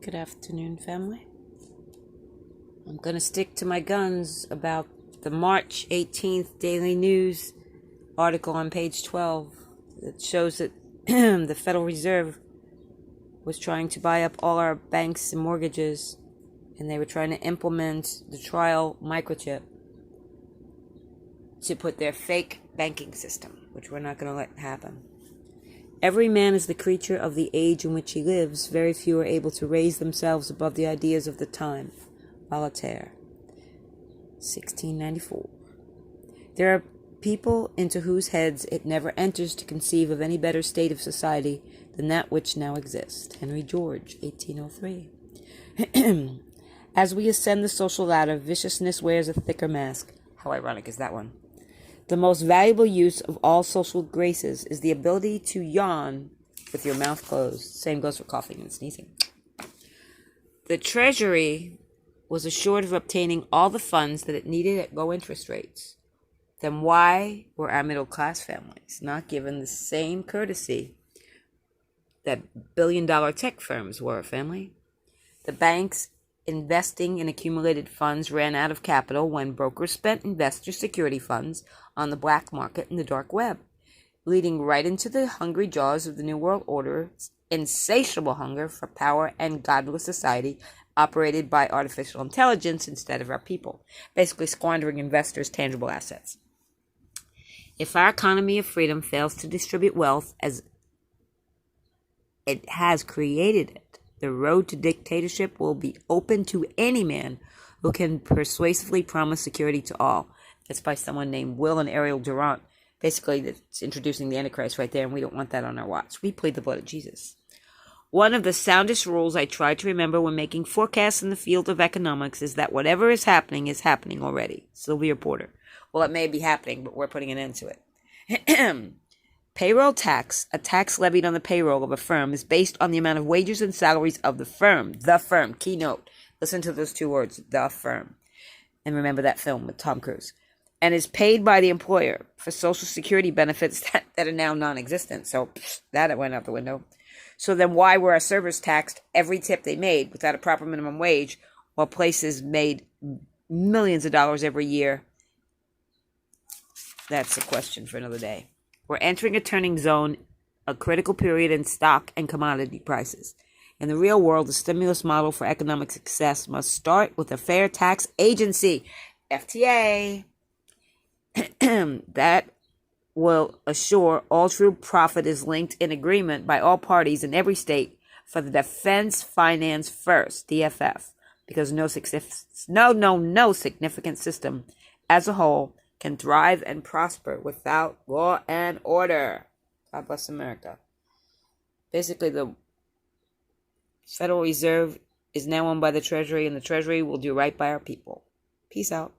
Good afternoon, family. I'm going to stick to my guns about the March 18th Daily News article on page 12 that shows that the Federal Reserve was trying to buy up all our banks and mortgages, and they were trying to implement the trial microchip to put their fake banking system, which we're not going to let happen. Every man is the creature of the age in which he lives. Very few are able to raise themselves above the ideas of the time. Voltaire, 1694. There are people into whose heads it never enters to conceive of any better state of society than that which now exists. Henry George, 1803. As we ascend the social ladder, viciousness wears a thicker mask. How ironic is that one? The most valuable use of all social graces is the ability to yawn with your mouth closed. Same goes for coughing and sneezing. The Treasury was assured of obtaining all the funds that it needed at low interest rates. Then why were our middle-class families not given the same courtesy that billion-dollar tech firms were, family? The banks investing in accumulated funds ran out of capital when brokers spent investor security funds on the black market and the dark web, leading right into the hungry jaws of the New World Order's insatiable hunger for power and godless society operated by artificial intelligence instead of our people, basically squandering investors' tangible assets. If our economy of freedom fails to distribute wealth as it has created it, the road to dictatorship will be open to any man who can persuasively promise security to all. That's by someone named Will and Ariel Durant. Basically, it's introducing the Antichrist right there, and we don't want that on our watch. We plead the blood of Jesus. One of the soundest rules I try to remember when making forecasts in the field of economics is that whatever is happening already. Sylvia Porter. Well, it may be happening, but we're putting an end to it. Payroll tax, a tax levied on the payroll of a firm, is based on the amount of wages and salaries of the firm. The firm. Keynote. Listen to those two words. The firm. And remember that film with Tom Cruise. And is paid by the employer for Social Security benefits that are now non-existent. So that went out the window. So then why were our servers taxed every tip they made without a proper minimum wage, while places made millions of dollars every year? That's a question for another day. We're entering a turning zone, a critical period in stock and commodity prices. In the real world, the stimulus model for economic success must start with a fair tax agency, FTA, that will assure all true profit is linked in agreement by all parties in every state for the Defense Finance First, DFF, because no significant system as a whole can thrive and prosper without law and order. God bless America. Basically, the Federal Reserve is now owned by the Treasury, and the Treasury will do right by our people. Peace out.